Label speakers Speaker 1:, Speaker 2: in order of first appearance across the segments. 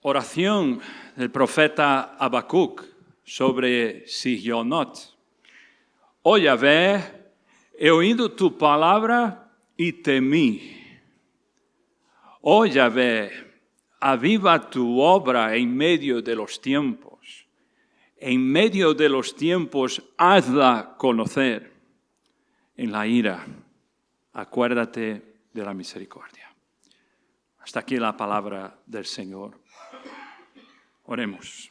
Speaker 1: Oración del profeta Habacuc sobre Sigionot. Oh Yahvé, he oído tu palabra y temí. Oh Yahvé, aviva tu obra en medio de los tiempos. En medio de los tiempos, hazla conocer. En la ira, acuérdate de la misericordia. Hasta aquí la palabra del Señor. Oremos.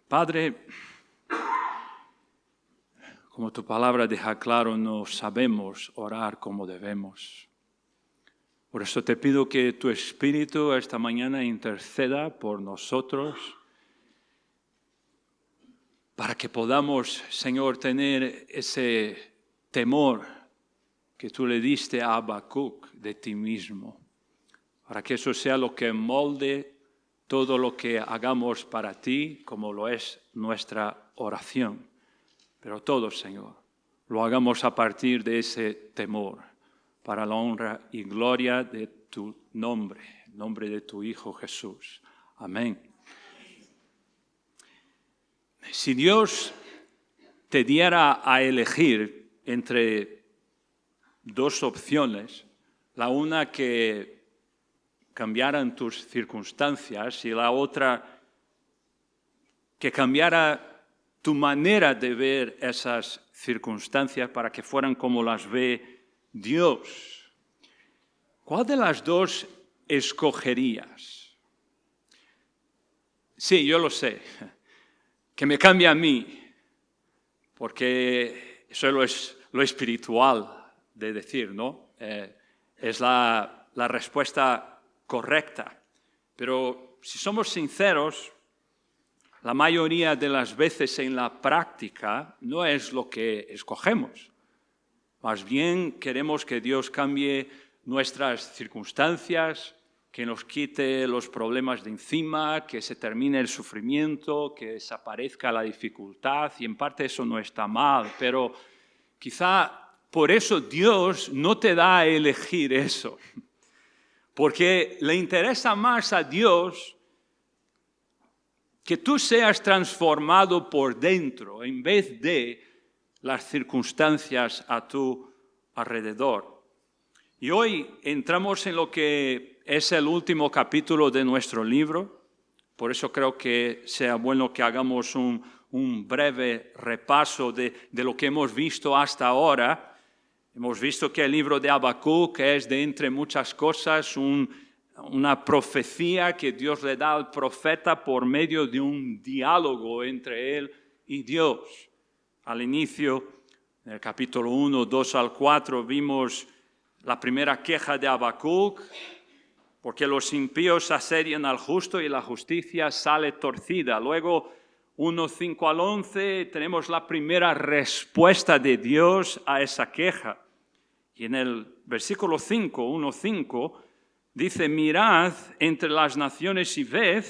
Speaker 1: Padre, como tu palabra deja claro, no sabemos orar como debemos. Por eso te pido que tu Espíritu esta mañana interceda por nosotros, para que podamos, Señor, tener ese temor que tú le diste a Habacuc de ti mismo, para que eso sea lo que molde todo lo que hagamos para ti, como lo es nuestra oración. Pero todo, Señor, lo hagamos a partir de ese temor, para la honra y gloria de tu nombre, el nombre de tu Hijo Jesús. Amén. Si Dios te diera a elegir entre dos opciones, la una que cambiaran tus circunstancias y la otra que cambiara tu manera de ver esas circunstancias para que fueran como las ve Dios, ¿cuál de las dos escogerías? Sí, yo lo sé, que me cambie a mí, porque eso es lo espiritual de decir, ¿no? Es la respuesta correcta. Pero si somos sinceros, la mayoría de las veces en la práctica no es lo que escogemos. Más bien queremos que Dios cambie nuestras circunstancias, que nos quite los problemas de encima, que se termine el sufrimiento, que desaparezca la dificultad, y en parte eso no está mal, pero quizá por eso Dios no te da a elegir eso, porque le interesa más a Dios que tú seas transformado por dentro en vez de las circunstancias a tu alrededor. Y hoy entramos en lo que es el último capítulo de nuestro libro, por eso creo que sea bueno que hagamos un breve repaso de lo que hemos visto hasta ahora. Hemos visto que el libro de Habacuc es, de entre muchas cosas, una profecía que Dios le da al profeta por medio de un diálogo entre él y Dios. Al inicio, en el capítulo 1, 2 al 4, vimos la primera queja de Habacuc, porque los impíos asedian al justo y la justicia sale torcida. Luego, 1, 5 al 11, tenemos la primera respuesta de Dios a esa queja. Y en el versículo 5, 1, 5, dice, mirad entre las naciones y ved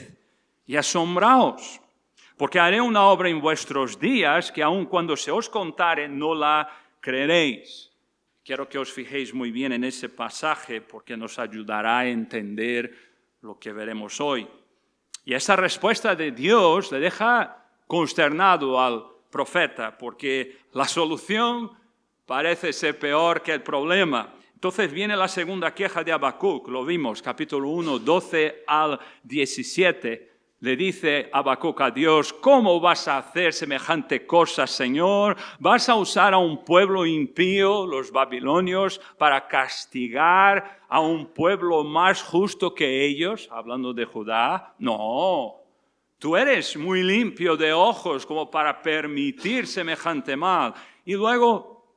Speaker 1: y asombraos, porque haré una obra en vuestros días que aun cuando se os contare no la creeréis. Quiero que os fijéis muy bien en ese pasaje porque nos ayudará a entender lo que veremos hoy. Y esa respuesta de Dios le deja consternado al profeta porque la solución parece ser peor que el problema. Entonces viene la segunda queja de Habacuc, lo vimos, capítulo 1, 12 al 17. Le dice Habacuc a Dios, ¿cómo vas a hacer semejante cosa, Señor? ¿Vas a usar a un pueblo impío, los babilonios, para castigar a un pueblo más justo que ellos? Hablando de Judá. No, tú eres muy limpio de ojos como para permitir semejante mal. Y luego,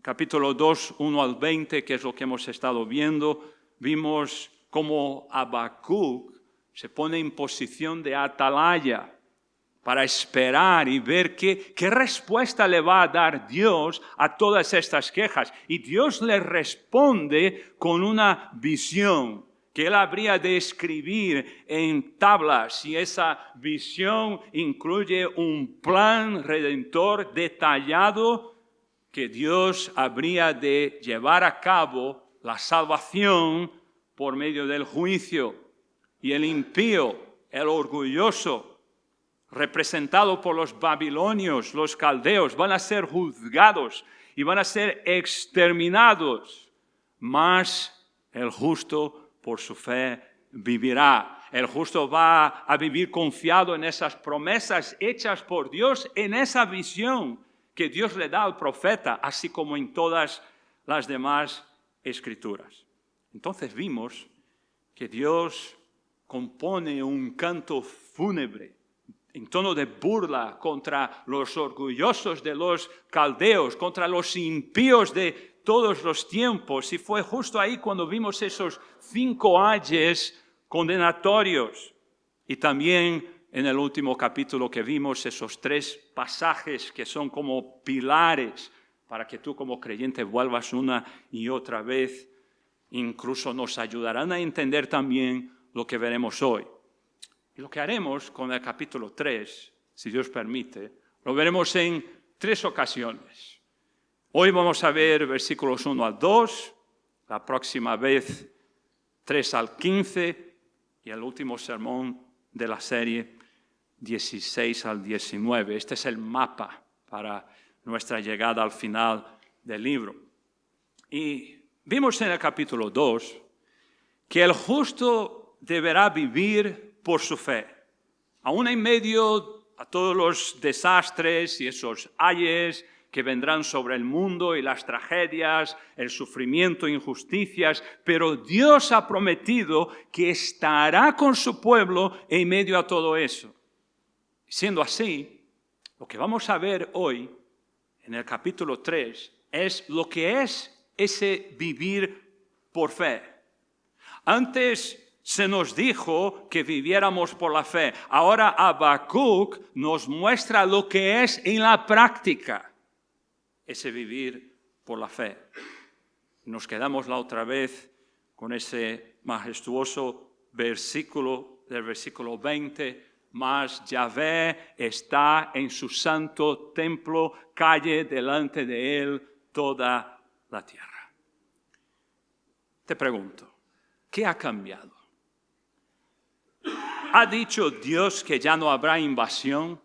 Speaker 1: capítulo 2, 1 al 20, que es lo que hemos estado viendo, vimos cómo Habacuc se pone en posición de atalaya para esperar y ver qué respuesta le va a dar Dios a todas estas quejas. Y Dios le responde con una visión que él habría de escribir en tablas, y esa visión incluye un plan redentor detallado que Dios habría de llevar a cabo la salvación por medio del juicio. y el impío, el orgulloso, representado por los babilonios, los caldeos, van a ser juzgados y van a ser exterminados. Mas el justo por su fe vivirá. El justo va a vivir confiado en esas promesas hechas por Dios, en esa visión que Dios le da al profeta, así como en todas las demás escrituras. Entonces vimos que Dios compone un canto fúnebre en tono de burla contra los orgullosos de los caldeos, contra los impíos de todos los tiempos. Y fue justo ahí cuando vimos esos 5 ayes condenatorios. Y también en el último capítulo que vimos esos 3 pasajes que son como pilares para que tú como creyente vuelvas una y otra vez. Incluso nos ayudarán a entender también lo que veremos hoy. Y lo que haremos con el capítulo 3, si Dios permite, lo veremos en 3 ocasiones. Hoy vamos a ver versículos 1 al 2, la próxima vez 3 al 15 y el último sermón de la serie 16 al 19. Este es el mapa para nuestra llegada al final del libro. Y vimos en el capítulo 2 que el justo deberá vivir por su fe, aún en medio a todos los desastres y esos ayes que vendrán sobre el mundo y las tragedias, el sufrimiento, injusticias, pero Dios ha prometido que estará con su pueblo en medio a todo eso. Siendo así, lo que vamos a ver hoy en el capítulo 3 es lo que es ese vivir por fe. Antes se nos dijo que viviéramos por la fe. Ahora Habacuc nos muestra lo que es en la práctica ese vivir por la fe. Nos quedamos la otra vez con ese majestuoso versículo del versículo 20. Mas Yahvé está en su santo templo, calle delante de él toda la tierra. Te pregunto, ¿qué ha cambiado? ¿Ha dicho Dios que ya no habrá invasión?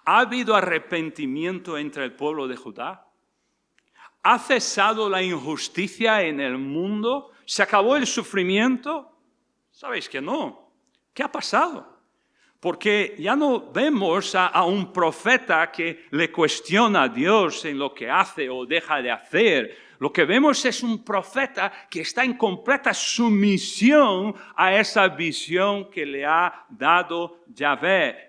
Speaker 1: ¿Ha habido arrepentimiento entre el pueblo de Judá? ¿Ha cesado la injusticia en el mundo? ¿Se acabó el sufrimiento? ¿Sabéis que no? ¿Qué ha pasado? Porque ya no vemos a un profeta que le cuestiona a Dios en lo que hace o deja de hacer. Lo que vemos es un profeta que está en completa sumisión a esa visión que le ha dado Yahvé.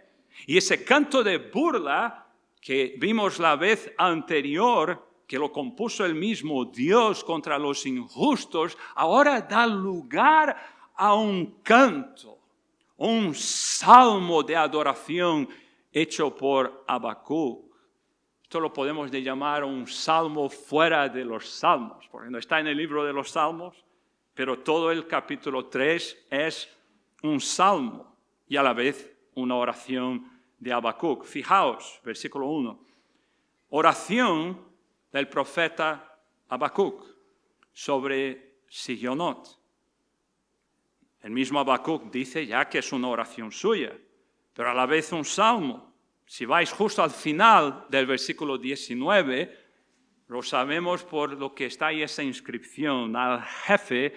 Speaker 1: Y ese canto de burla que vimos la vez anterior, que lo compuso el mismo Dios contra los injustos, ahora da lugar a un canto, un salmo de adoración hecho por Habacuc. Esto lo podemos llamar un salmo fuera de los salmos, porque no está en el libro de los salmos, pero todo el capítulo 3 es un salmo y a la vez una oración de Habacuc. Fijaos, versículo 1. Oración del profeta Habacuc sobre Sigionot. El mismo Habacuc dice ya que es una oración suya, pero a la vez un salmo. Si vais justo al final del versículo 19, lo sabemos por lo que está ahí esa inscripción, al jefe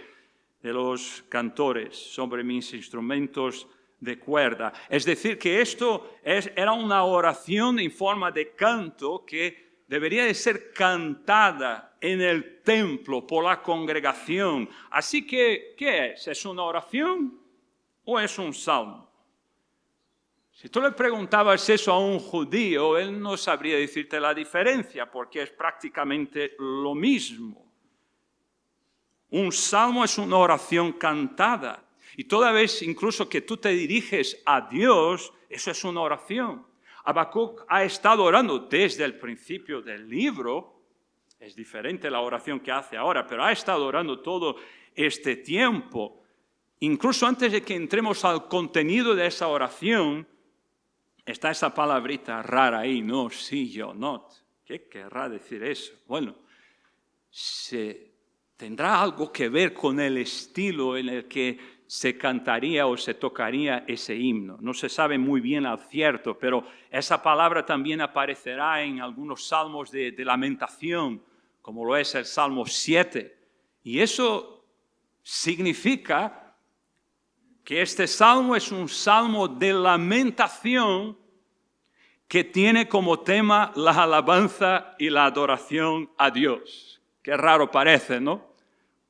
Speaker 1: de los cantores sobre mis instrumentos de cuerda. Es decir, que esto era una oración en forma de canto que debería de ser cantada en el templo por la congregación. Así que, ¿qué es? ¿Es una oración o es un salmo? Si tú le preguntabas eso a un judío, él no sabría decirte la diferencia, porque es prácticamente lo mismo. Un salmo es una oración cantada. Y toda vez incluso que tú te diriges a Dios, eso es una oración. Habacuc ha estado orando desde el principio del libro. Es diferente la oración que hace ahora, pero ha estado orando todo este tiempo. Incluso antes de que entremos al contenido de esa oración, está esa palabrita rara ahí, no, Sigionot. ¿Qué querrá decir eso? Bueno, tendrá algo que ver con el estilo en el que se cantaría o se tocaría ese himno. No se sabe muy bien al cierto, pero esa palabra también aparecerá en algunos salmos de lamentación, como lo es el Salmo 7. Y eso significa que este salmo es un salmo de lamentación que tiene como tema la alabanza y la adoración a Dios. Qué raro parece, ¿no?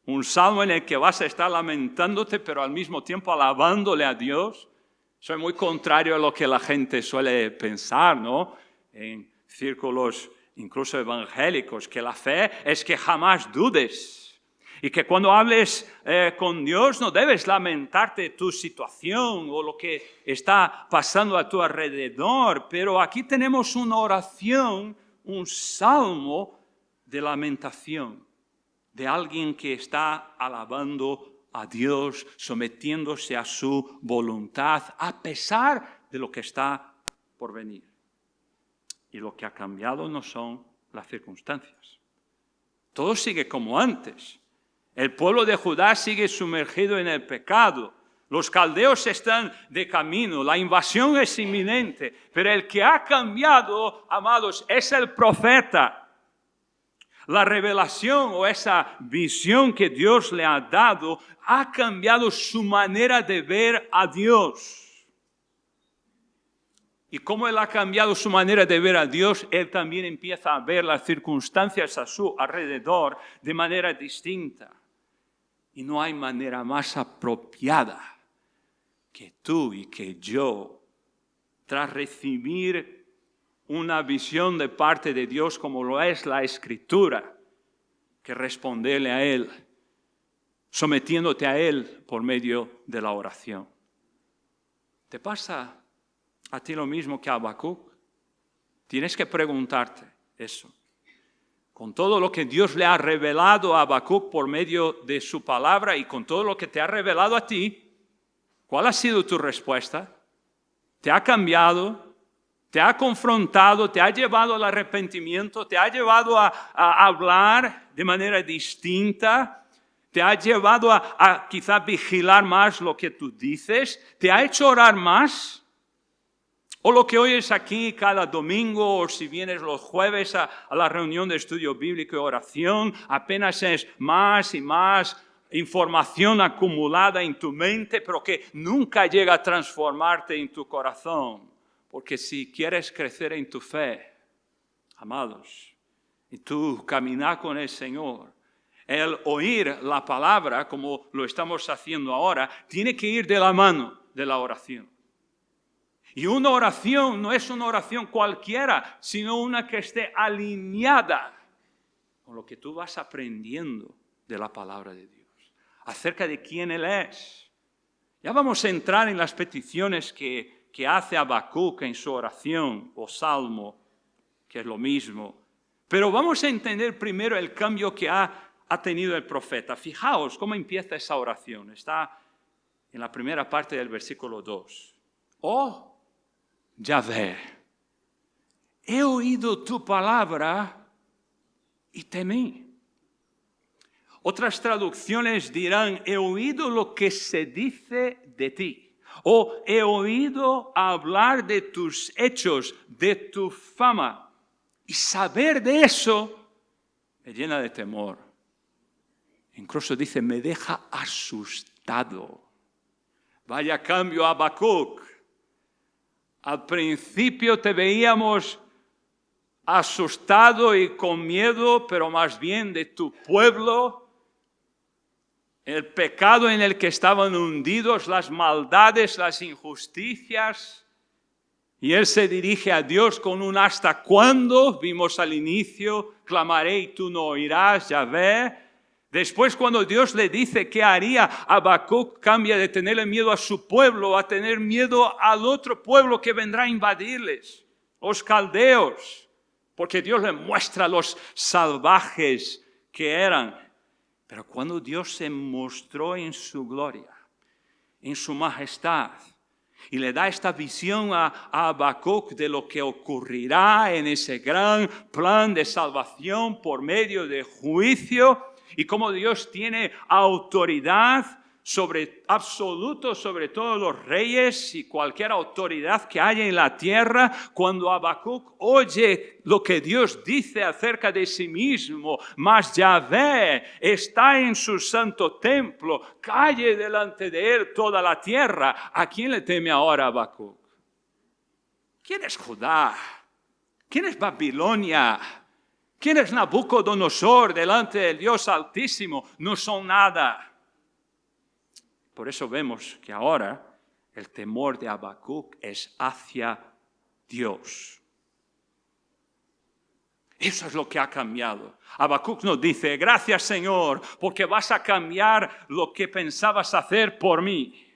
Speaker 1: Un salmo en el que vas a estar lamentándote, pero al mismo tiempo alabándole a Dios. Eso es muy contrario a lo que la gente suele pensar, ¿no? En círculos incluso evangélicos, que la fe es que jamás dudes. Y que cuando hables con Dios no debes lamentarte de tu situación o lo que está pasando a tu alrededor. Pero aquí tenemos una oración, un salmo de lamentación, de alguien que está alabando a Dios, sometiéndose a su voluntad, a pesar de lo que está por venir. Y lo que ha cambiado no son las circunstancias. Todo sigue como antes. El pueblo de Judá sigue sumergido en el pecado. Los caldeos están de camino. La invasión es inminente. Pero el que ha cambiado, amados, es el profeta. La revelación o esa visión que Dios le ha dado ha cambiado su manera de ver a Dios. Y como Él ha cambiado su manera de ver a Dios, Él también empieza a ver las circunstancias a su alrededor de manera distinta. Y no hay manera más apropiada que tú y que yo, tras recibir una visión de parte de Dios como lo es la Escritura, que responderle a Él, sometiéndote a Él por medio de la oración. ¿Te pasa a ti lo mismo que a Habacuc? Tienes que preguntarte eso. Con todo lo que Dios le ha revelado a Habacuc por medio de su palabra y con todo lo que te ha revelado a ti, ¿cuál ha sido tu respuesta? ¿Te ha cambiado? ¿Te ha confrontado? ¿Te ha llevado al arrepentimiento? ¿Te ha llevado a hablar de manera distinta? ¿Te ha llevado a quizá vigilar más lo que tú dices? ¿Te ha hecho orar más? O lo que oyes aquí cada domingo, o si vienes los jueves a la reunión de estudio bíblico y oración, apenas es más y más información acumulada en tu mente, pero que nunca llega a transformarte en tu corazón. Porque si quieres crecer en tu fe, amados, y tú caminar con el Señor, el oír la palabra, como lo estamos haciendo ahora, tiene que ir de la mano de la oración. Y una oración no es una oración cualquiera, sino una que esté alineada con lo que tú vas aprendiendo de la palabra de Dios, acerca de quién Él es. Ya vamos a entrar en las peticiones que hace Habacuc en su oración o salmo, que es lo mismo. Pero vamos a entender primero el cambio que ha tenido el profeta. Fijaos cómo empieza esa oración. Está en la primera parte del versículo 2. Oh, Yahvé, he oído tu palabra y temí. Otras traducciones dirán, he oído lo que se dice de ti. O he oído hablar de tus hechos, de tu fama. Y saber de eso me llena de temor. Incluso dice, me deja asustado. Vaya cambio, Habacuc. Al principio te veíamos asustado y con miedo, pero más bien de tu pueblo, el pecado en el que estaban hundidos, las maldades, las injusticias. Y él se dirige a Dios con un ¿hasta cuándo? Vimos al inicio, clamaré y tú no oirás, Yahvé. Después, cuando Dios le dice qué haría, Habacuc cambia de tenerle miedo a su pueblo a tener miedo al otro pueblo que vendrá a invadirles, los caldeos, porque Dios le muestra los salvajes que eran. Pero cuando Dios se mostró en su gloria, en su majestad, y le da esta visión a Habacuc de lo que ocurrirá en ese gran plan de salvación por medio de juicio, y cómo Dios tiene autoridad absoluto sobre todos los reyes y cualquier autoridad que haya en la tierra, cuando Habacuc oye lo que Dios dice acerca de sí mismo, mas Yahvé está en su santo templo, calle delante de él toda la tierra. ¿A quién le teme ahora Habacuc? ¿Quién es Judá? ¿Quién es Babilonia? ¿Quién es Nabucodonosor delante del Dios Altísimo? No son nada. Por eso vemos que ahora el temor de Habacuc es hacia Dios. Eso es lo que ha cambiado. Habacuc nos dice, gracias Señor, porque vas a cambiar lo que pensabas hacer por mí.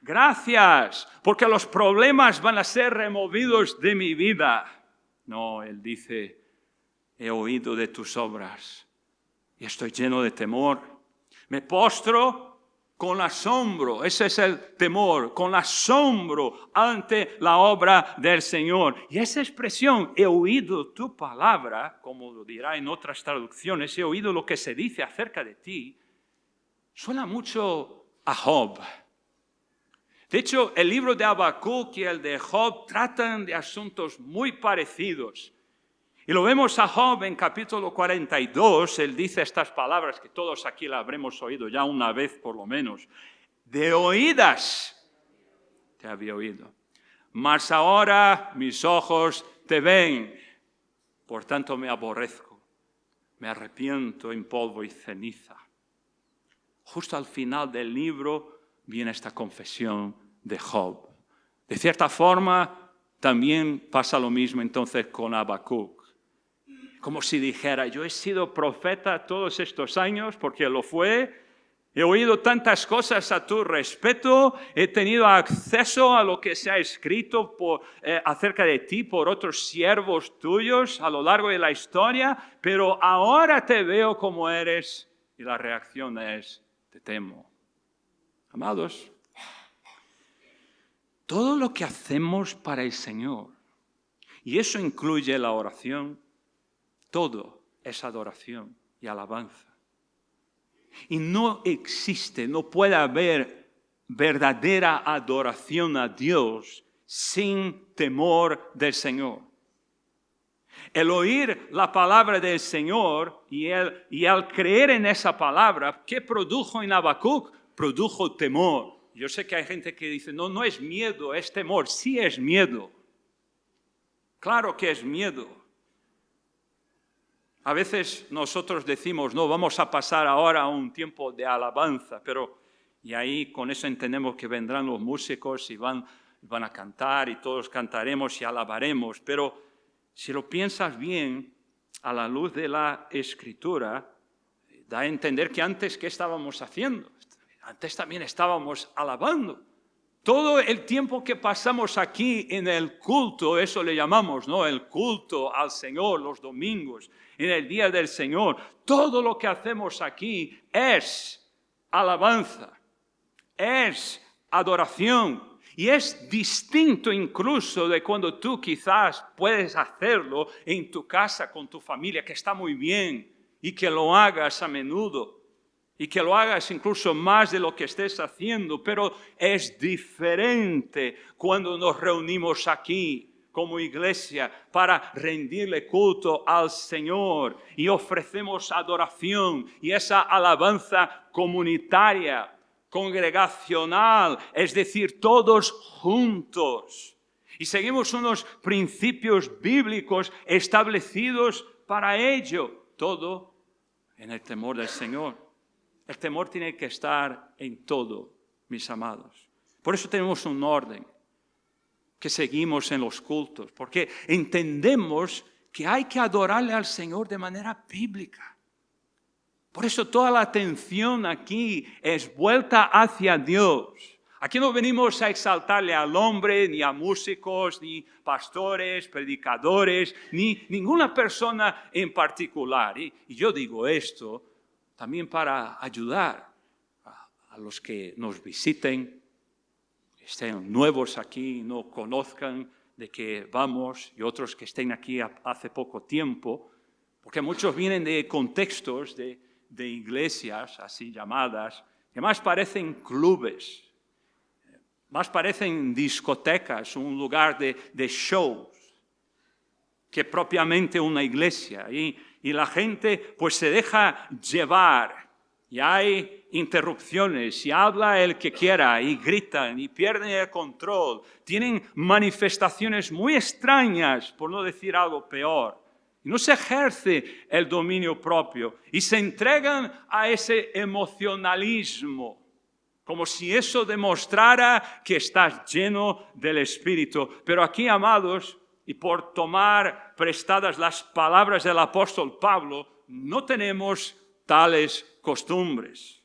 Speaker 1: Gracias, porque los problemas van a ser removidos de mi vida. No, él dice, he oído de tus obras y estoy lleno de temor. Me postro con asombro, ese es el temor, con asombro ante la obra del Señor. Y esa expresión, he oído tu palabra, como lo dirá en otras traducciones, he oído lo que se dice acerca de ti, suena mucho a Job. De hecho, el libro de Habacuc y el de Job tratan de asuntos muy parecidos. Y lo vemos a Job en capítulo 42, él dice estas palabras que todos aquí las habremos oído ya una vez por lo menos. De oídas te había oído, mas ahora mis ojos te ven, por tanto me aborrezco, me arrepiento en polvo y ceniza. Justo al final del libro viene esta confesión de Job. De cierta forma, también pasa lo mismo entonces con Habacuc. Como si dijera, yo he sido profeta todos estos años porque lo fue, he oído tantas cosas a tu respecto, he tenido acceso a lo que se ha escrito acerca de ti por otros siervos tuyos a lo largo de la historia, pero ahora te veo como eres y la reacción es, te temo. Amados, todo lo que hacemos para el Señor, y eso incluye la oración, todo es adoración y alabanza. Y no existe, no puede haber verdadera adoración a Dios sin temor del Señor. El oír la palabra del Señor y al creer en esa palabra, ¿qué produjo en Habacuc? Produjo temor. Yo sé que hay gente que dice, no es miedo, es temor. Sí es miedo. Claro que es miedo. A veces nosotros decimos, no, vamos a pasar ahora a un tiempo de alabanza, y ahí con eso entendemos que vendrán los músicos y van a cantar y todos cantaremos y alabaremos, pero si lo piensas bien, a la luz de la Escritura, da a entender que antes, ¿qué estábamos haciendo? Antes también estábamos alabando. Todo el tiempo que pasamos aquí en el culto, eso le llamamos, ¿no? El culto al Señor, los domingos, en el día del Señor, todo lo que hacemos aquí es alabanza, es adoración. Y es distinto incluso de cuando tú quizás puedes hacerlo en tu casa con tu familia, que está muy bien, y que lo hagas a menudo. Y que lo hagas incluso más de lo que estés haciendo, pero es diferente cuando nos reunimos aquí como iglesia para rendirle culto al Señor y ofrecemos adoración y esa alabanza comunitaria, congregacional, es decir, todos juntos. Y seguimos unos principios bíblicos establecidos para ello, todo en el temor del Señor. El temor tiene que estar en todo, mis amados. Por eso tenemos un orden que seguimos en los cultos, porque entendemos que hay que adorarle al Señor de manera bíblica. Por eso toda la atención aquí es vuelta hacia Dios. Aquí no venimos a exaltarle al hombre, ni a músicos, ni pastores, predicadores, ni ninguna persona en particular. Y yo digo esto también para ayudar a los que nos visiten, estén nuevos aquí, no conozcan de qué vamos, y otros que estén aquí hace poco tiempo, porque muchos vienen de contextos de iglesias así llamadas, que más parecen clubes, más parecen discotecas, un lugar de shows, que propiamente una iglesia. Y la gente pues se deja llevar, y hay interrupciones, y habla el que quiera, y gritan, y pierden el control. Tienen manifestaciones muy extrañas, por no decir algo peor. Y no se ejerce el dominio propio, y se entregan a ese emocionalismo, como si eso demostrara que estás lleno del Espíritu. Pero aquí, amados, y por tomar prestadas las palabras del apóstol Pablo, no tenemos tales costumbres.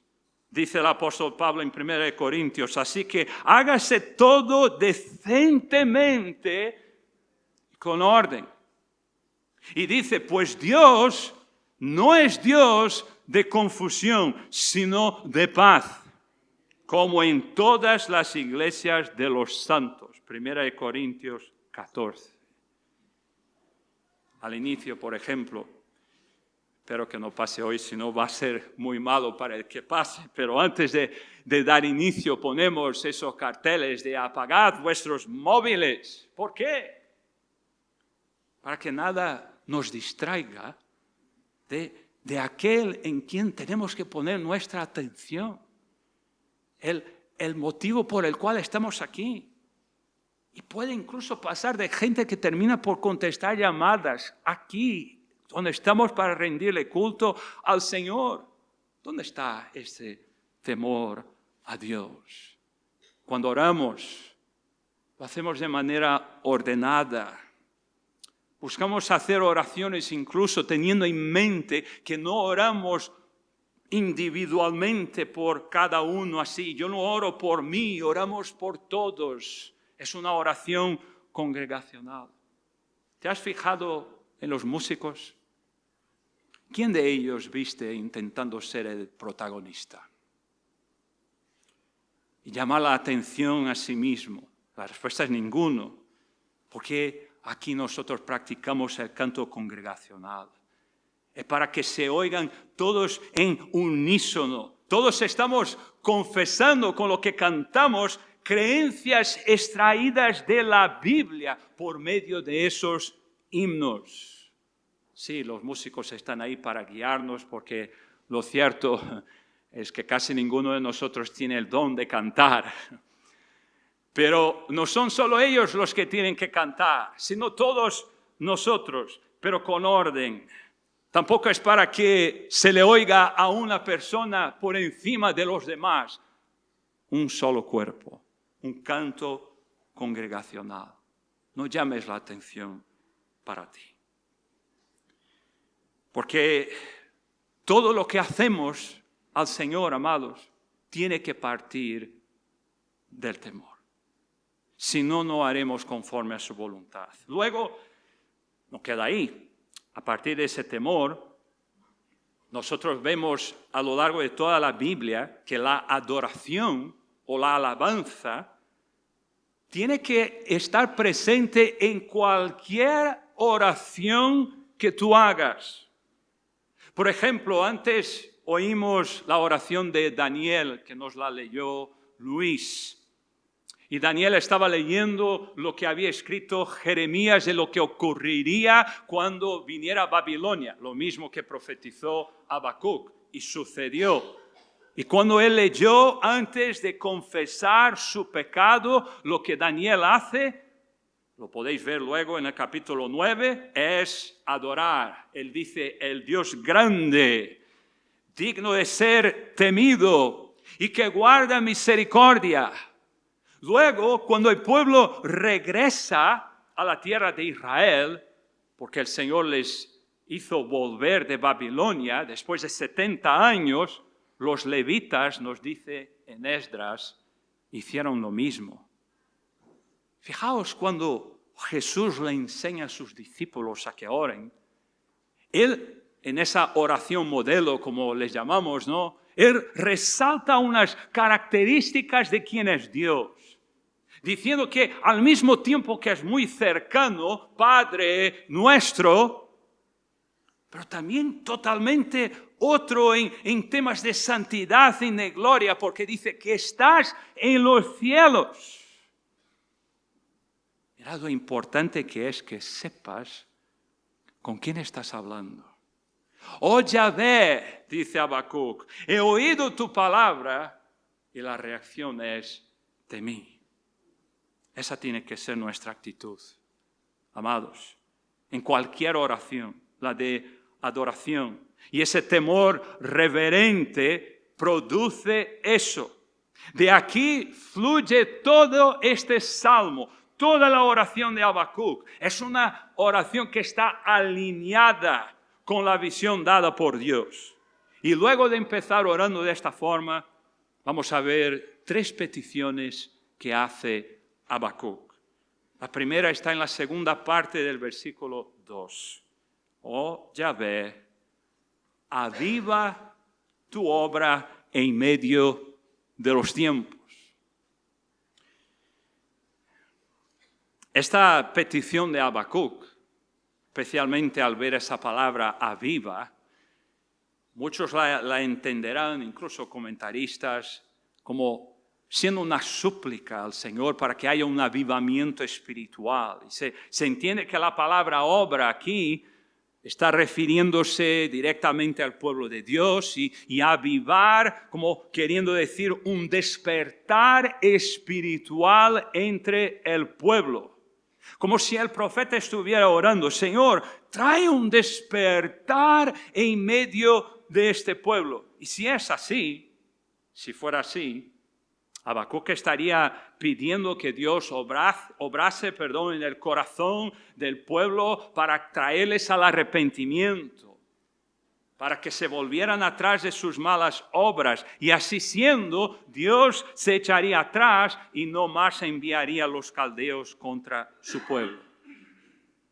Speaker 1: Dice el apóstol Pablo en 1 Corintios, así que hágase todo decentemente y con orden. Y dice, pues Dios no es Dios de confusión, sino de paz, como en todas las iglesias de los santos. 1 Corintios 14. Al inicio, por ejemplo, espero que no pase hoy, si no va a ser muy malo para el que pase, pero antes de dar inicio ponemos esos carteles de apagad vuestros móviles. ¿Por qué? Para que nada nos distraiga de aquel en quien tenemos que poner nuestra atención, el motivo por el cual estamos aquí. Y puede incluso pasar de gente que termina por contestar llamadas aquí, donde estamos para rendirle culto al Señor. ¿Dónde está ese temor a Dios? Cuando oramos, lo hacemos de manera ordenada. Buscamos hacer oraciones incluso teniendo en mente que no oramos individualmente por cada uno así. Yo no oro por mí, oramos por todos. Es una oración congregacional. ¿Te has fijado en los músicos? ¿Quién de ellos viste intentando ser el protagonista y llamar la atención a sí mismo? La respuesta es ninguno, porque aquí nosotros practicamos el canto congregacional. Es para que se oigan todos en unísono. Todos estamos confesando con lo que cantamos creencias extraídas de la Biblia por medio de esos himnos. Sí, los músicos están ahí para guiarnos, porque lo cierto es que casi ninguno de nosotros tiene el don de cantar. Pero no son solo ellos los que tienen que cantar, sino todos nosotros, pero con orden. Tampoco es para que se le oiga a una persona por encima de los demás. Un solo cuerpo, un canto congregacional. No llames la atención para ti. Porque todo lo que hacemos al Señor, amados, tiene que partir del temor. Si no, no haremos conforme a su voluntad. Luego, no queda ahí. A partir de ese temor, nosotros vemos a lo largo de toda la Biblia que la adoración o la alabanza tiene que estar presente en cualquier oración que tú hagas. Por ejemplo, antes oímos la oración de Daniel, que nos la leyó Luis. Y Daniel estaba leyendo lo que había escrito Jeremías de lo que ocurriría cuando viniera Babilonia, lo mismo que profetizó Habacuc, y sucedió. Y cuando él leyó, antes de confesar su pecado, lo que Daniel hace, lo podéis ver luego en el capítulo 9, es adorar. Él dice, el Dios grande, digno de ser temido y que guarda misericordia. Luego, cuando el pueblo regresa a la tierra de Israel, porque el Señor les hizo volver de Babilonia, después de 70 años, los levitas, nos dice en Esdras, hicieron lo mismo. Fijaos cuando Jesús le enseña a sus discípulos a que oren. Él, en esa oración modelo, como les llamamos, ¿no? Él resalta unas características de quién es Dios, diciendo que al mismo tiempo que es muy cercano, Padre nuestro, pero también totalmente otro en temas de santidad y de gloria, porque dice que estás en los cielos. Mira lo importante que es que sepas con quién estás hablando. Oh Yahvé, dice Habacuc, he oído tu palabra y la reacción es de mí. Esa tiene que ser nuestra actitud, amados, en cualquier oración, la de adoración. Y ese temor reverente produce eso. De aquí fluye todo este salmo, toda la oración de Habacuc. Es una oración que está alineada con la visión dada por Dios. Y luego de empezar orando de esta forma, vamos a ver 3 peticiones que hace Habacuc. La primera está en la segunda parte del versículo 2. Oh Yahvé, aviva tu obra en medio de los tiempos. Esta petición de Habacuc, especialmente al ver esa palabra aviva, muchos la entenderán, incluso comentaristas, como siendo una súplica al Señor para que haya un avivamiento espiritual. Y se entiende que la palabra obra aquí está refiriéndose directamente al pueblo de Dios y avivar, como queriendo decir un despertar espiritual entre el pueblo. Como si el profeta estuviera orando, Señor, trae un despertar en medio de este pueblo. Y si es así, si fuera así, Habacuc estaría pidiendo que Dios obrase en el corazón del pueblo para traerles al arrepentimiento, para que se volvieran atrás de sus malas obras. Y así siendo, Dios se echaría atrás y no más enviaría a los caldeos contra su pueblo.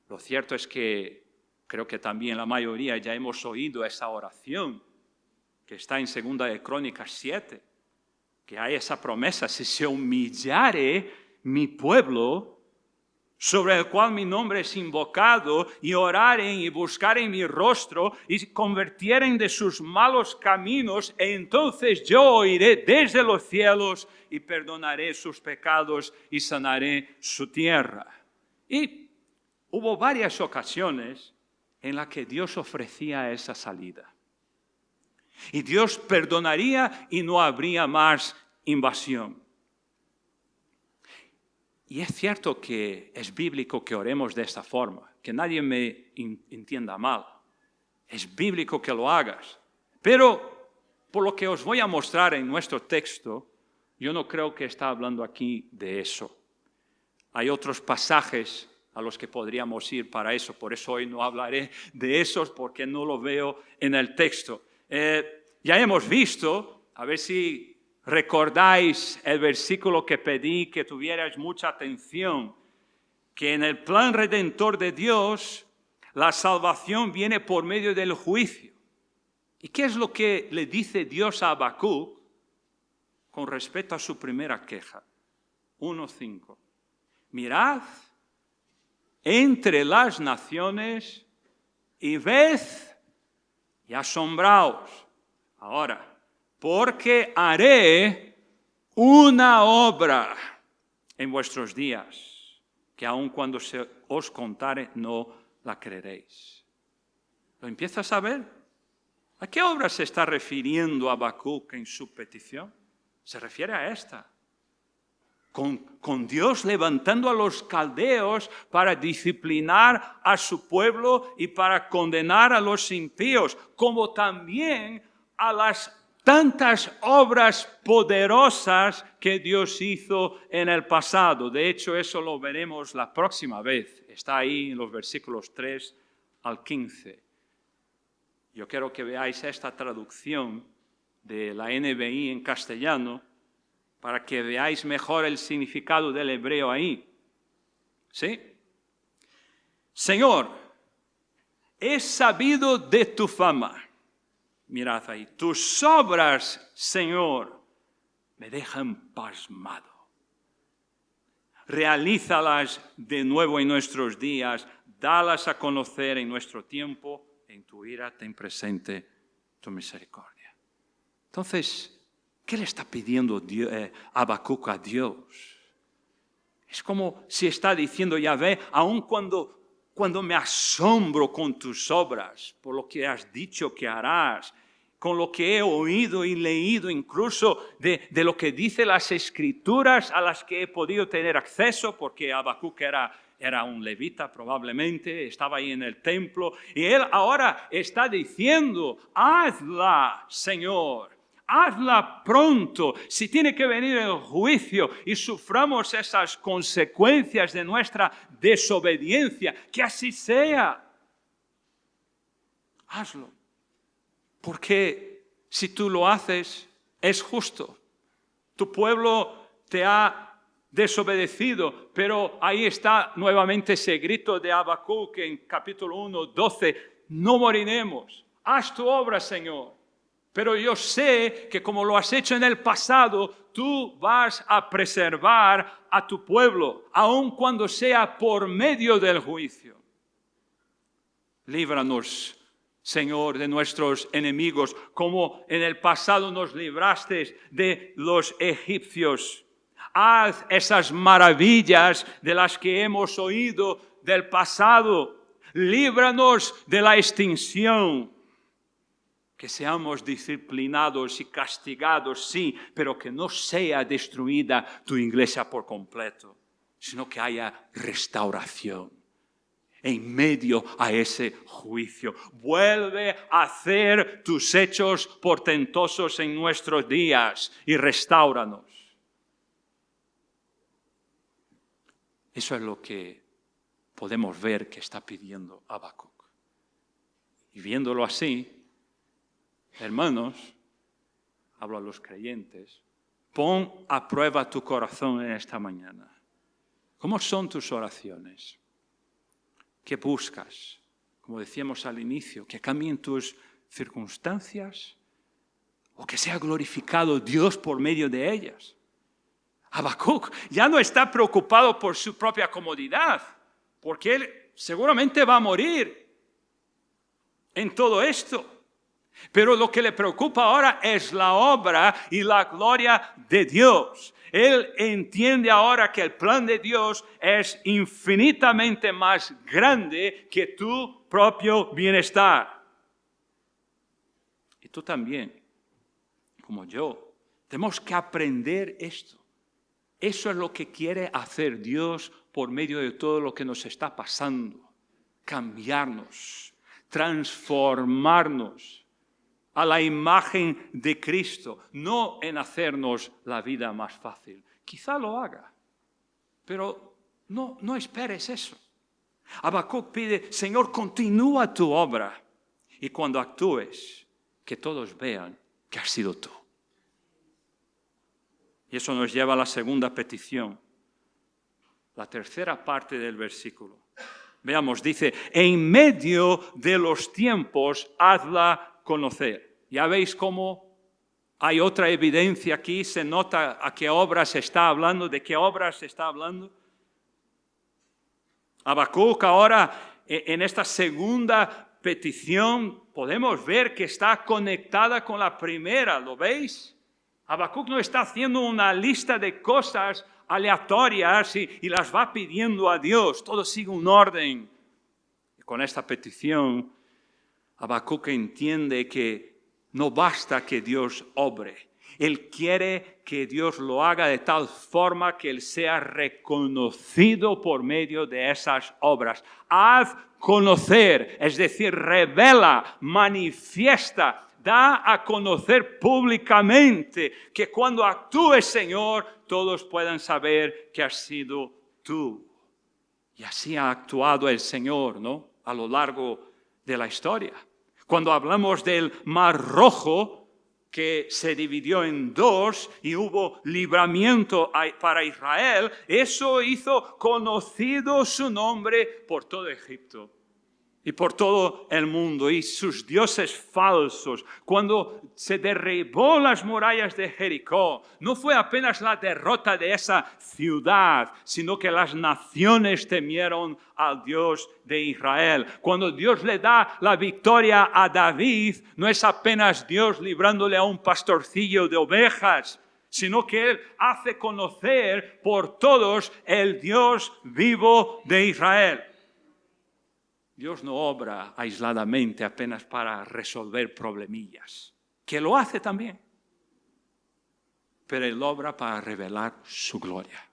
Speaker 1: Lo cierto es que creo que también la mayoría ya hemos oído esa oración que está en 2 de Crónicas 7. Que hay esa promesa, si se humillare mi pueblo, sobre el cual mi nombre es invocado, y oraren y buscaren mi rostro, y convirtieren de sus malos caminos, entonces yo oiré desde los cielos, y perdonaré sus pecados, y sanaré su tierra. Y hubo varias ocasiones en las que Dios ofrecía esa salida. Y Dios perdonaría y no habría más invasión. Y es cierto que es bíblico que oremos de esta forma, que nadie me entienda mal. Es bíblico que lo hagas. Pero por lo que os voy a mostrar en nuestro texto, yo no creo que está hablando aquí de eso. Hay otros pasajes a los que podríamos ir para eso. Por eso hoy no hablaré de esos porque no lo veo en el texto. Ya hemos visto, a ver si recordáis el versículo que pedí que tuvierais mucha atención, que en el plan redentor de Dios, la salvación viene por medio del juicio. ¿Y qué es lo que le dice Dios a Habacuc con respecto a su primera queja? 1:5. Mirad entre las naciones y ved y asombraos. Ahora, porque haré una obra en vuestros días, que aun cuando se os contare no la creeréis. ¿Lo empiezas a ver? ¿A qué obra se está refiriendo Habacuc en su petición? Se refiere a esta. Con Dios levantando a los caldeos para disciplinar a su pueblo y para condenar a los impíos, como también a las tantas obras poderosas que Dios hizo en el pasado. De hecho, eso lo veremos la próxima vez. Está ahí en los versículos 3 al 15. Yo quiero que veáis esta traducción de la NBI en castellano para que veáis mejor el significado del hebreo ahí. ¿Sí? Señor, he sabido de tu fama. Mirad ahí, tus obras, Señor, me dejan pasmado. Realízalas de nuevo en nuestros días, dalas a conocer en nuestro tiempo. en tu ira ten presente tu misericordia. Entonces, ¿qué le está pidiendo Habacuc a Dios? Es como si está diciendo, Yahvé, aun cuando me asombro con tus obras, por lo que has dicho que harás, con lo que he oído y leído, incluso de lo que dicen las Escrituras a las que he podido tener acceso, porque Habacuc era un levita probablemente, estaba ahí en el templo, y él ahora está diciendo, hazla, Señor, hazla pronto. Si tiene que venir el juicio y suframos esas consecuencias de nuestra desobediencia, que así sea. Hazlo. Porque si tú lo haces, es justo. Tu pueblo te ha desobedecido, pero ahí está nuevamente ese grito de Habacuc en capítulo 1, 12. No moriremos. Haz tu obra, Señor. Pero yo sé que como lo has hecho en el pasado, tú vas a preservar a tu pueblo, aun cuando sea por medio del juicio. Líbranos, Señor, de nuestros enemigos, como en el pasado nos libraste de los egipcios. Haz esas maravillas de las que hemos oído del pasado. Líbranos de la extinción. Que seamos disciplinados y castigados, sí, pero que no sea destruida tu iglesia por completo, sino que haya restauración en medio a ese juicio. Vuelve a hacer tus hechos portentosos en nuestros días y restáuranos. Eso es lo que podemos ver que está pidiendo Habacuc. Y viéndolo así, hermanos, hablo a los creyentes, pon a prueba tu corazón en esta mañana. ¿Cómo son tus oraciones? ¿Qué buscas? Como decíamos al inicio, que cambien tus circunstancias o que sea glorificado Dios por medio de ellas. Habacuc ya no está preocupado por su propia comodidad, porque él seguramente va a morir en todo esto. Pero lo que le preocupa ahora es la obra y la gloria de Dios. Él entiende ahora que el plan de Dios es infinitamente más grande que tu propio bienestar. Y tú también, como yo, tenemos que aprender esto. Eso es lo que quiere hacer Dios por medio de todo lo que nos está pasando. Cambiarnos, transformarnos a la imagen de Cristo, no en hacernos la vida más fácil. Quizá lo haga, pero no esperes eso. Habacuc pide, Señor, continúa tu obra y cuando actúes, que todos vean que has sido tú. Y eso nos lleva a la segunda petición, la tercera parte del versículo. Veamos, dice, en medio de los tiempos, hazla conocer. Ya veis cómo hay otra evidencia aquí, se nota a qué obras se está hablando, de qué obras se está hablando. Habacuc ahora, en esta segunda petición, podemos ver que está conectada con la primera, ¿lo veis? Habacuc no está haciendo una lista de cosas aleatorias y las va pidiendo a Dios, todo sigue un orden. Y con esta petición, Habacuc entiende que no basta que Dios obre. Él quiere que Dios lo haga de tal forma que Él sea reconocido por medio de esas obras. Haz conocer, es decir, revela, manifiesta, da a conocer públicamente que cuando actúes, Señor, todos puedan saber que has sido tú. Y así ha actuado el Señor, ¿no? A lo largo de la historia. Cuando hablamos del Mar Rojo, que se dividió en dos y hubo libramiento para Israel, eso hizo conocido su nombre por todo Egipto. y por todo el mundo, y sus dioses falsos. Cuando se derribó las murallas de Jericó, no fue apenas la derrota de esa ciudad, sino que las naciones temieron al Dios de Israel. Cuando Dios le da la victoria a David, no es apenas Dios librándole a un pastorcillo de ovejas, sino que Él hace conocer por todos el Dios vivo de Israel. Dios no obra aisladamente apenas para resolver problemillas, que lo hace también, pero Él obra para revelar su gloria.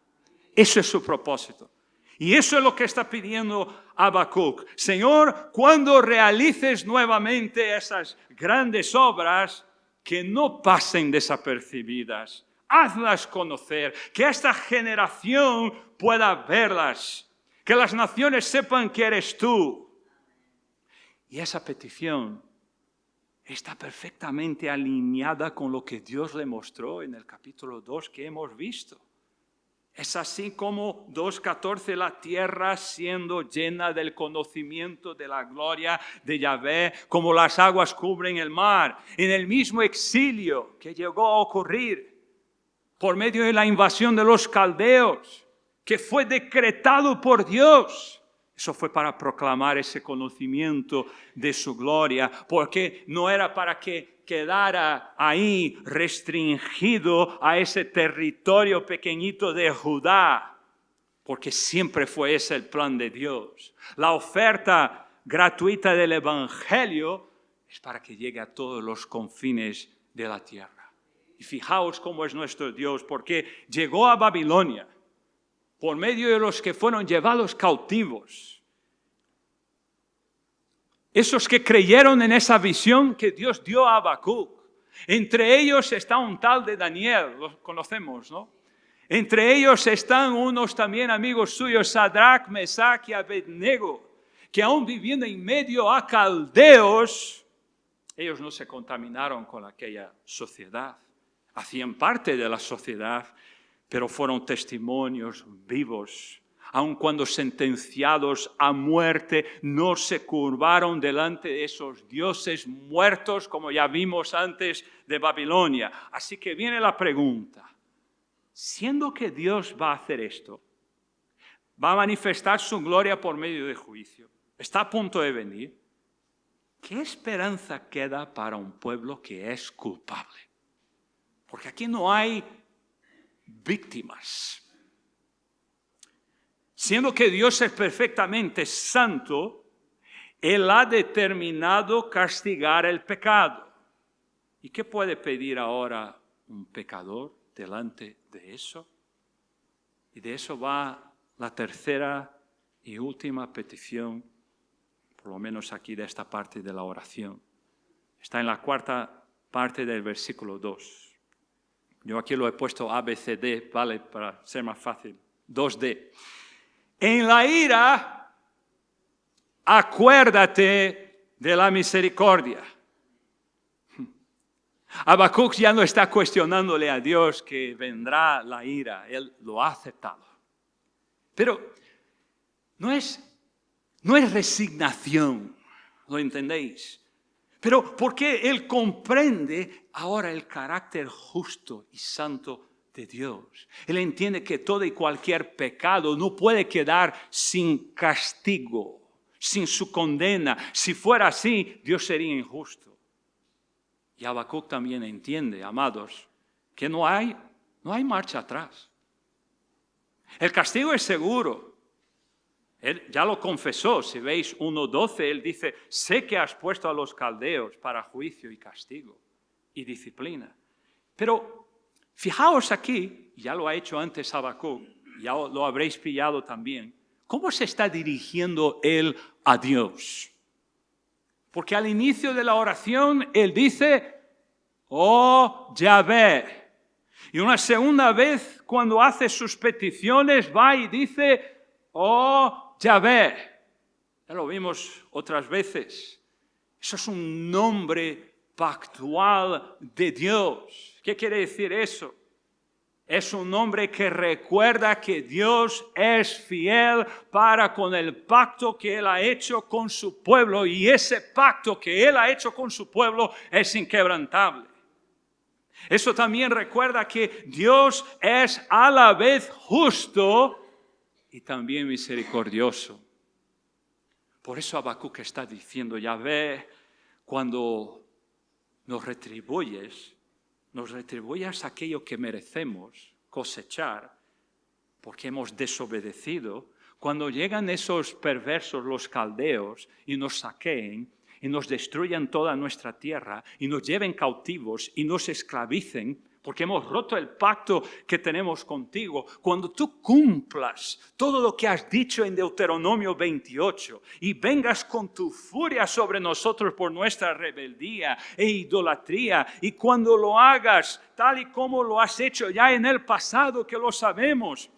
Speaker 1: Eso es su propósito. Y eso es lo que está pidiendo Habacuc. Señor, cuando realices nuevamente esas grandes obras, que no pasen desapercibidas. Hazlas conocer, que esta generación pueda verlas, que las naciones sepan que eres tú. Y esa petición está perfectamente alineada con lo que Dios le mostró en el capítulo 2 que hemos visto. Es así como 2:14, la tierra siendo llena del conocimiento de la gloria de Yahvé, como las aguas cubren el mar. En el mismo exilio que llegó a ocurrir por medio de la invasión de los caldeos, que fue decretado por Dios. Eso fue para proclamar ese conocimiento de su gloria, porque no era para que quedara ahí restringido a ese territorio pequeñito de Judá, porque siempre fue ese el plan de Dios. La oferta gratuita del Evangelio es para que llegue a todos los confines de la tierra. Y fijaos cómo es nuestro Dios, porque llegó a Babilonia por medio de los que fueron llevados cautivos. Esos que creyeron en esa visión que Dios dio a Habacuc. Entre ellos está un tal de Daniel, lo conocemos, ¿no? Entre ellos están unos también amigos suyos, Sadrach, Mesach y Abednego, que aún viviendo en medio a caldeos, ellos no se contaminaron con aquella sociedad. Hacían parte de la sociedad, pero fueron testimonios vivos. Aun cuando sentenciados a muerte, no se curvaron delante de esos dioses muertos, como ya vimos antes de Babilonia. Así que viene la pregunta, siendo que Dios va a hacer esto, va a manifestar su gloria por medio de juicio, está a punto de venir, ¿qué esperanza queda para un pueblo que es culpable? Porque aquí no hay víctimas. Siendo que Dios es perfectamente santo, Él ha determinado castigar el pecado. ¿Y qué puede pedir ahora un pecador delante de eso? Y de eso va la tercera y última petición, por lo menos aquí de esta parte de la oración. Está en la cuarta parte del versículo 2. Yo aquí lo he puesto ABCD, ¿vale? Para ser más fácil. 2D. En la ira, acuérdate de la misericordia. Habacuc ya no está cuestionándole a Dios que vendrá la ira. Él lo ha aceptado. Pero no es resignación, ¿lo entendéis? Pero porque Él comprende ahora el carácter justo y santo de Dios. Él entiende que todo y cualquier pecado no puede quedar sin castigo, sin su condena. Si fuera así, Dios sería injusto. Y Habacuc también entiende, amados, que no hay marcha atrás. El castigo es seguro. Él ya lo confesó, si veis 1:12, él dice, sé que has puesto a los caldeos para juicio y castigo y disciplina. Pero fijaos aquí, ya lo ha hecho antes Habacuc, ya lo habréis pillado también, ¿cómo se está dirigiendo él a Dios? Porque al inicio de la oración él dice, oh Yahvé. Y una segunda vez cuando hace sus peticiones va y dice, oh Yahvé. Ya lo vimos otras veces. Eso es un nombre pactual de Dios. ¿Qué quiere decir eso? Es un nombre que recuerda que Dios es fiel para con el pacto que Él ha hecho con su pueblo. Y ese pacto que Él ha hecho con su pueblo es inquebrantable. Eso también recuerda que Dios es a la vez justo y también misericordioso. Por eso Habacuc está diciendo, Yahvé, cuando nos retribuyes aquello que merecemos cosechar, porque hemos desobedecido. Cuando llegan esos perversos, los caldeos, y nos saqueen, y nos destruyan toda nuestra tierra, y nos lleven cautivos, y nos esclavicen, porque hemos roto el pacto que tenemos contigo. Cuando tú cumplas todo lo que has dicho en Deuteronomio 28 y vengas con tu furia sobre nosotros por nuestra rebeldía e idolatría, y cuando lo hagas tal y como lo has hecho ya en el pasado, que lo sabemos,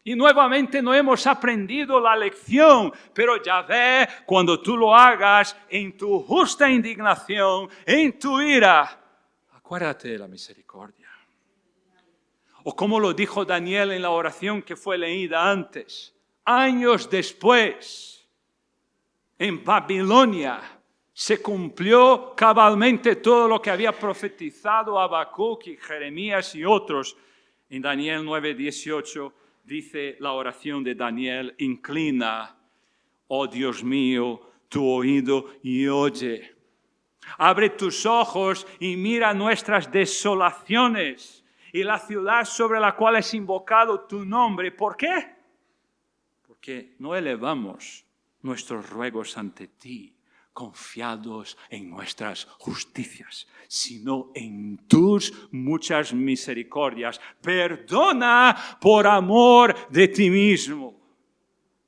Speaker 1: y nuevamente no hemos aprendido la lección, pero Yahvé, cuando tú lo hagas en tu justa indignación, en tu ira, acuérdate de la misericordia. O como lo dijo Daniel en la oración que fue leída antes, años después, en Babilonia, se cumplió cabalmente todo lo que había profetizado Habacuc y Jeremías y otros. En Daniel 9:18 dice la oración de Daniel, inclina, oh Dios mío, tu oído y oye. Abre tus ojos y mira nuestras desolaciones y la ciudad sobre la cual es invocado tu nombre. ¿Por qué? Porque no elevamos nuestros ruegos ante ti, confiados en nuestras justicias, sino en tus muchas misericordias. Perdona por amor de ti mismo.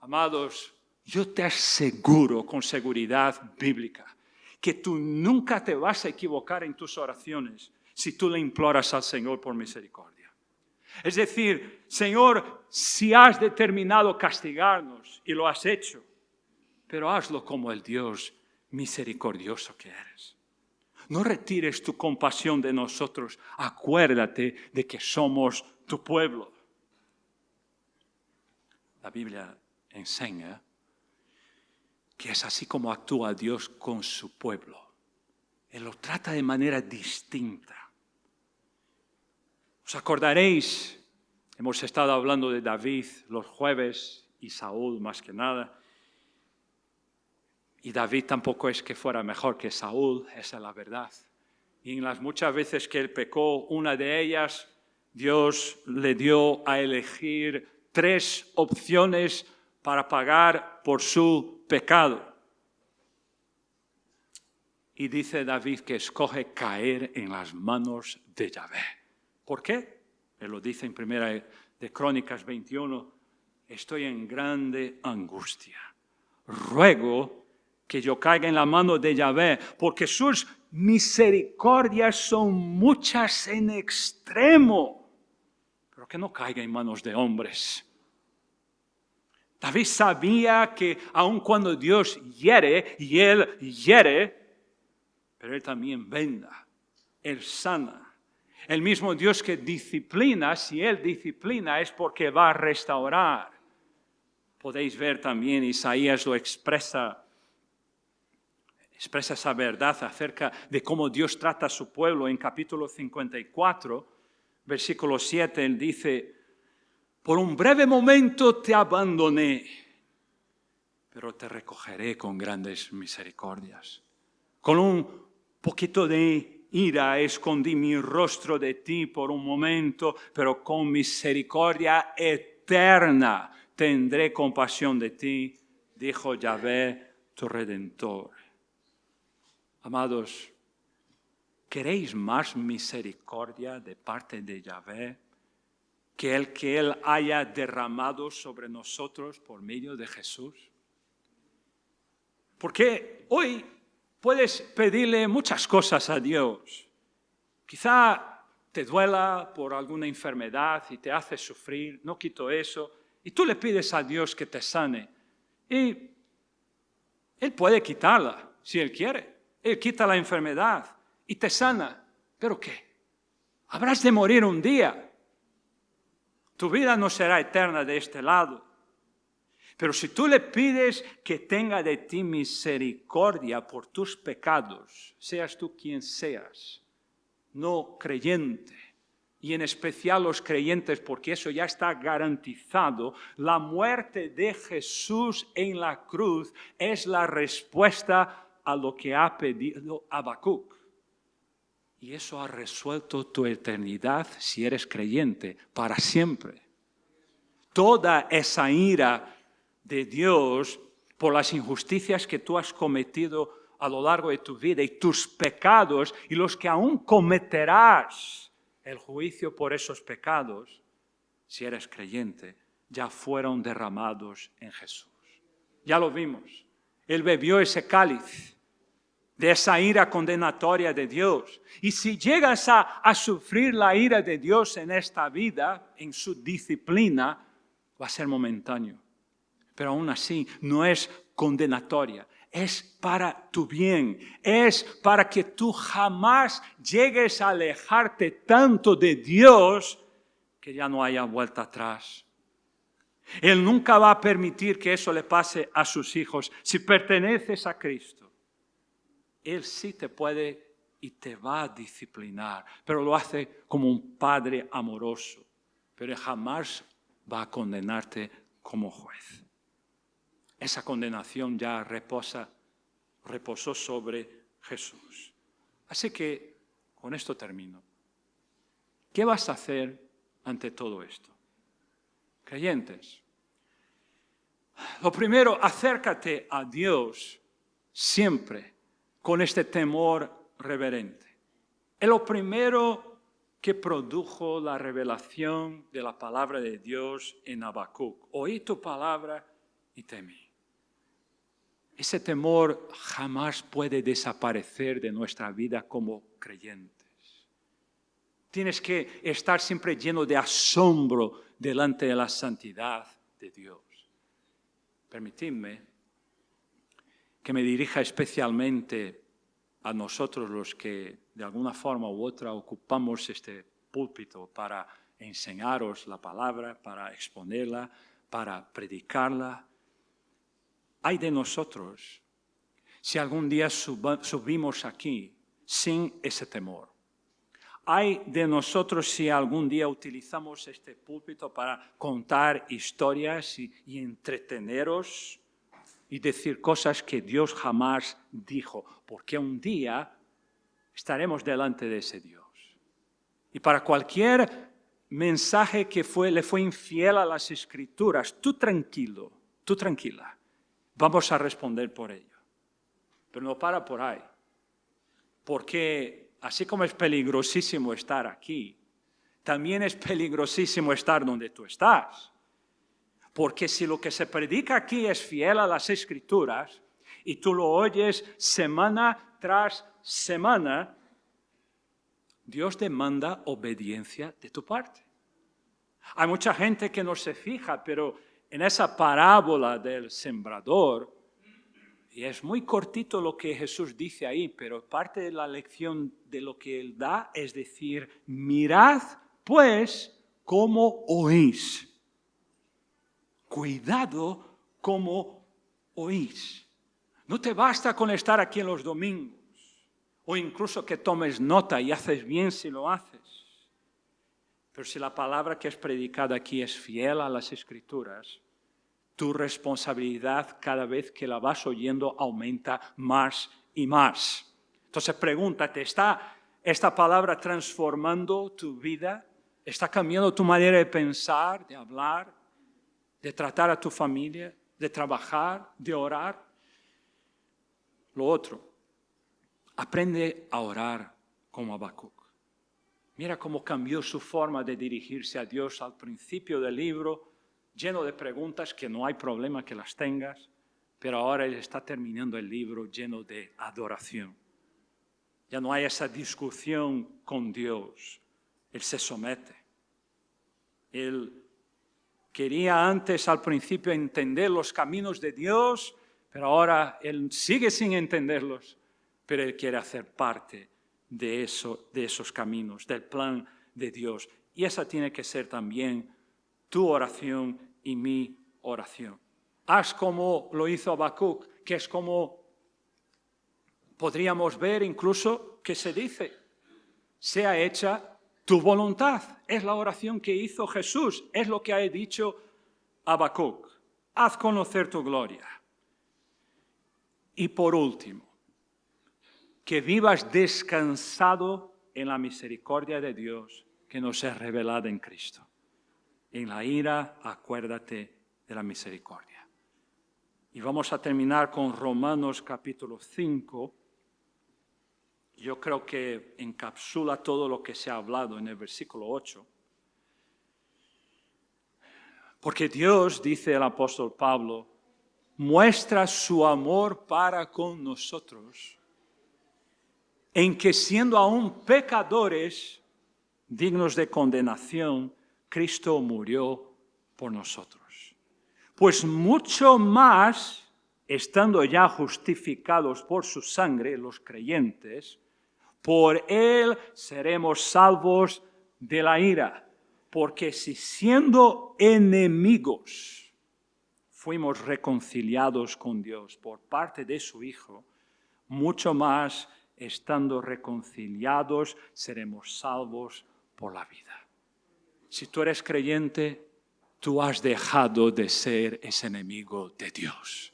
Speaker 1: Amados, yo te aseguro con seguridad bíblica que tú nunca te vas a equivocar en tus oraciones si tú le imploras al Señor por misericordia. Es decir, Señor, si has determinado castigarnos y lo has hecho, pero hazlo como el Dios misericordioso que eres. No retires tu compasión de nosotros. Acuérdate de que somos tu pueblo. La Biblia enseña que es así como actúa Dios con su pueblo. Él lo trata de manera distinta. ¿Os acordaréis? Hemos estado hablando de David los jueves y Saúl más que nada. Y David tampoco es que fuera mejor que Saúl, esa es la verdad. Y en las muchas veces que él pecó, una de ellas, Dios le dio a elegir 3 opciones para pagar por su pecado. Y dice David que escoge caer en las manos de Yahvé. ¿Por qué? Él lo dice en Primera de Crónicas 21. Estoy en grande angustia. Ruego que yo caiga en la mano de Yahvé, porque sus misericordias son muchas en extremo, pero que no caiga en manos de hombres. David sabía que aun cuando Dios hiere, y Él hiere, pero Él también venga, Él sana. El mismo Dios que disciplina, si Él disciplina es porque va a restaurar. Podéis ver también, Isaías lo expresa esa verdad acerca de cómo Dios trata a su pueblo. En capítulo 54, versículo 7, Él dice, por un breve momento te abandoné, pero te recogeré con grandes misericordias. Con un poquito de ira escondí mi rostro de ti por un momento, pero con misericordia eterna tendré compasión de ti, dijo Yahvé, tu Redentor. Amados, ¿queréis más misericordia de parte de Yahvé que Él haya derramado sobre nosotros por medio de Jesús? Porque hoy puedes pedirle muchas cosas a Dios. Quizá te duela por alguna enfermedad y te hace sufrir, no quito eso, y tú le pides a Dios que te sane. Y Él puede quitarla si Él quiere. Él quita la enfermedad y te sana. ¿Pero qué? Habrás de morir un día. Tu vida no será eterna de este lado. Pero si tú le pides que tenga de ti misericordia por tus pecados, seas tú quien seas, no creyente, y en especial los creyentes, porque eso ya está garantizado, la muerte de Jesús en la cruz es la respuesta a lo que ha pedido Habacuc. Y eso ha resuelto tu eternidad, si eres creyente, para siempre. Toda esa ira de Dios por las injusticias que tú has cometido a lo largo de tu vida y tus pecados y los que aún cometerás, el juicio por esos pecados, si eres creyente, ya fueron derramados en Jesús. Ya lo vimos. Él bebió ese cáliz de esa ira condenatoria de Dios. Y si llegas a sufrir la ira de Dios en esta vida, en su disciplina, va a ser momentáneo. Pero aún así no es condenatoria. Es para tu bien, es para que tú jamás llegues a alejarte tanto de Dios que ya no haya vuelta atrás. Él nunca va a permitir que eso le pase a sus hijos. Si perteneces a Cristo, Él sí te puede y te va a disciplinar, pero lo hace como un padre amoroso, pero jamás va a condenarte como juez. Esa condenación ya reposó sobre Jesús. Así que con esto termino. ¿Qué vas a hacer ante todo esto? Creyentes, lo primero, acércate a Dios siempre con este temor reverente. Es lo primero que produjo la revelación de la palabra de Dios en Habacuc. Oí tu palabra y temí. Ese temor jamás puede desaparecer de nuestra vida como creyentes. Tienes que estar siempre lleno de asombro delante de la santidad de Dios. Permitidme que me dirija especialmente a nosotros los que de alguna forma u otra ocupamos este púlpito para enseñaros la palabra, para exponerla, para predicarla. Ay de nosotros si algún día subimos aquí sin ese temor. Ay de nosotros si algún día utilizamos este púlpito para contar historias y entreteneros y decir cosas que Dios jamás dijo, porque un día estaremos delante de ese Dios. Y para cualquier mensaje que le fue infiel a las Escrituras, tú tranquilo, tú tranquila, vamos a responder por ello. Pero no para por ahí, porque así como es peligrosísimo estar aquí, también es peligrosísimo estar donde tú estás. Porque si lo que se predica aquí es fiel a las Escrituras y tú lo oyes semana tras semana, Dios demanda obediencia de tu parte. Hay mucha gente que no se fija, pero en esa parábola del sembrador, y es muy cortito lo que Jesús dice ahí, pero parte de la lección de lo que Él da es decir, mirad pues cómo oís. Cuidado cómo oís. No te basta con estar aquí en los domingos, o incluso que tomes nota y haces bien si lo haces. Pero si la palabra que es predicada aquí es fiel a las Escrituras, tu responsabilidad cada vez que la vas oyendo aumenta más y más. Entonces pregúntate, ¿está esta palabra transformando tu vida? ¿Está cambiando tu manera de pensar, de hablar, de tratar a tu familia, de trabajar, de orar? Lo otro, aprende a orar como Habacuc. Mira cómo cambió su forma de dirigirse a Dios al principio del libro, lleno de preguntas que no hay problema que las tengas, pero ahora él está terminando el libro lleno de adoración. Ya no hay esa discusión con Dios, él se somete. Él quería antes al principio entender los caminos de Dios, pero ahora él sigue sin entenderlos, pero él quiere hacer parte de esos caminos, del plan de Dios. Y esa tiene que ser también tu oración y mi oración. Haz como lo hizo Habacuc, que es como podríamos ver incluso que se dice, sea hecha tu voluntad. Es la oración que hizo Jesús, es lo que ha dicho Habacuc. Haz conocer tu gloria. Y por último, que vivas descansado en la misericordia de Dios que nos es revelada en Cristo. En la ira, acuérdate de la misericordia. Y vamos a terminar con Romanos capítulo 5. Yo creo que encapsula todo lo que se ha hablado en el versículo 8. Porque Dios, dice el apóstol Pablo, muestra su amor para con nosotros, en que siendo aún pecadores, dignos de condenación, Cristo murió por nosotros. Pues mucho más, estando ya justificados por su sangre, los creyentes, por Él seremos salvos de la ira. Porque si siendo enemigos fuimos reconciliados con Dios por parte de su Hijo, mucho más, estando reconciliados, seremos salvos por la vida. Si tú eres creyente, tú has dejado de ser ese enemigo de Dios.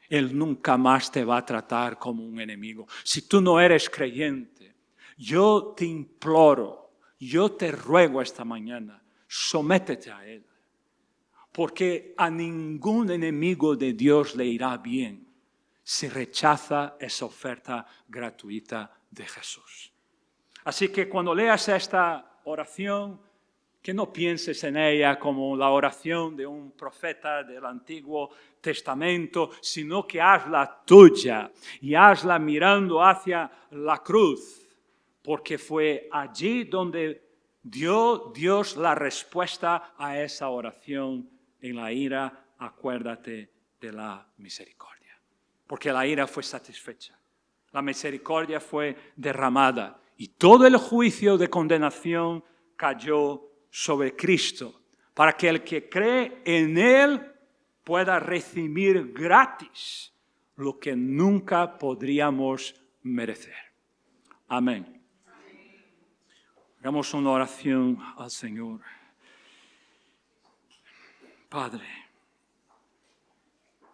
Speaker 1: Él nunca más te va a tratar como un enemigo. Si tú no eres creyente, yo te imploro, yo te ruego esta mañana, sométete a Él. Porque a ningún enemigo de Dios le irá bien si rechaza esa oferta gratuita de Jesús. Así que cuando leas esta oración, que no pienses en ella como la oración de un profeta del Antiguo Testamento, sino que hazla tuya y hazla mirando hacia la cruz, porque fue allí donde dio Dios la respuesta a esa oración. En la ira, acuérdate de la misericordia, porque la ira fue satisfecha, la misericordia fue derramada y todo el juicio de condenación cayó sobre Cristo, para que el que cree en Él pueda recibir gratis lo que nunca podríamos merecer. Amén. Hagamos una oración al Señor. Padre,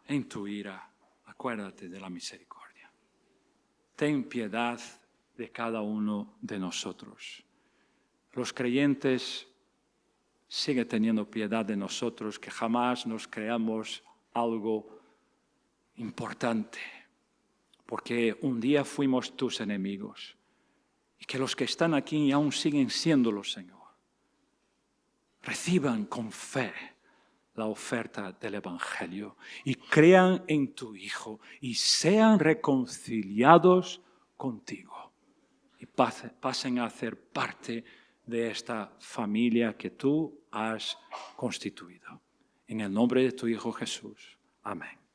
Speaker 1: en tu ira, acuérdate de la misericordia. Ten piedad de cada uno de nosotros. Los creyentes, sigue teniendo piedad de nosotros, que jamás nos creamos algo importante, porque un día fuimos tus enemigos, y que los que están aquí aún siguen siéndolo, Señor, reciban con fe la oferta del Evangelio y crean en tu Hijo y sean reconciliados contigo y pasen a hacer parte de esta familia que tú has constituido. En el nombre de tu Hijo Jesús. Amén.